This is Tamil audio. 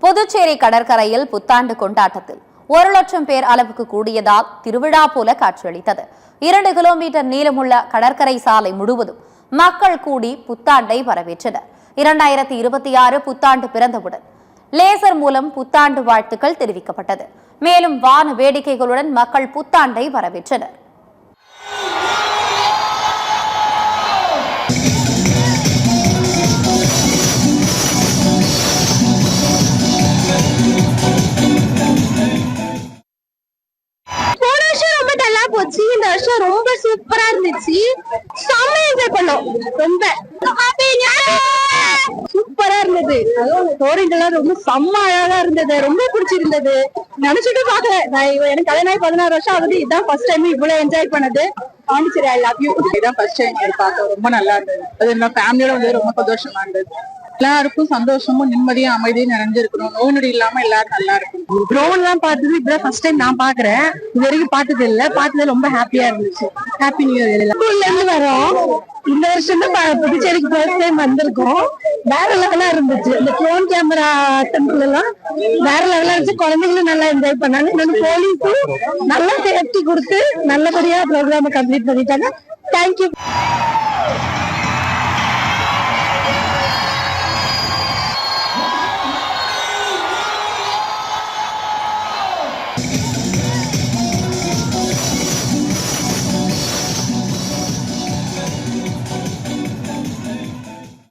புதுச்சேரி கடற்கரையில் புத்தாண்டு கொண்டாட்டத்தில் 1 லட்சம் பேர் அளவுக்கு கூடியதால் திருவிழா போல காட்சியளித்தது. 2 கிலோமீட்டர் நீளமுள்ள கடற்கரை சாலை முழுவதும் மக்கள் கூடி புத்தாண்டை வரவேற்றனர். 2026 புத்தாண்டு பிறந்தவுடன் லேசர் மூலம் புத்தாண்டு வாழ்த்துக்கள் தெரிவிக்கப்பட்டது. மேலும் வான வேடிக்கைகளுடன் மக்கள் புத்தாண்டை வரவேற்றனர். இந்த வருஷம் ரொம்ப சூப்பரா இருந்துச்சு. செம்ம என்ஜாய் பண்ணோம். ரொம்ப சூப்பரா இருந்தது. கோரிங்கள் ரொம்ப செம்ம அழகா இருந்தது. ரொம்ப பிடிச்சிருந்தது. நினைச்சிட்டு பாக்கல. எனக்கு கல்யாணம் ஆகி 16 வருஷம் ஆகுது. இதுதான் ஃபர்ஸ்ட் டைம் இவ்வளவு என்ஜாய் பண்ணது. Pondicherry I love you. இதான் ஃபர்ஸ்ட் டைம் பார்த்தோம். ரொம்ப நல்லா இருந்தது. அது என்ன ஃபேமிலியோட வந்து ரொம்ப சந்தோஷமா இருந்தது. எல்லாருக்கும் சந்தோஷமும் நிம்மதியும் அமைதியும் நிறைஞ்சிருக்கணும். நோய் நொடி இல்லாம எல்லாரும் நல்லா இருக்கும். ட்ரோன் எல்லாம் பார்த்தது இப்பதான் ஃபர்ஸ்ட் டைம் நான் பாக்குறேன். இது வரைக்கும் பார்த்தது இல்ல. பார்த்தது ரொம்ப ஹாப்பியா இருந்துச்சு. Happy new year. ஸ்கூல்ல இருந்து வரோம். இந்த வருஷம் தான் புதுச்சேரிக்கு ஃபர்ஸ்ட் டைம் வந்திருக்கோம். வேற லெவலா இருந்துச்சு. இந்த ட்ரோன் கேமரா டெம்பிள் எல்லாம் வேற லெவலா இருந்துச்சு. குழந்தைங்களும் நல்லா என்ஜாய் பண்ணாங்க. இன்னொன்று போலீஸும் நல்லா சேஃப்டி கொடுத்து நல்லபடியா ப்ரோக்ராம் கம்ப்ளீட் பண்ணிட்டாங்க. தேங்க்யூ.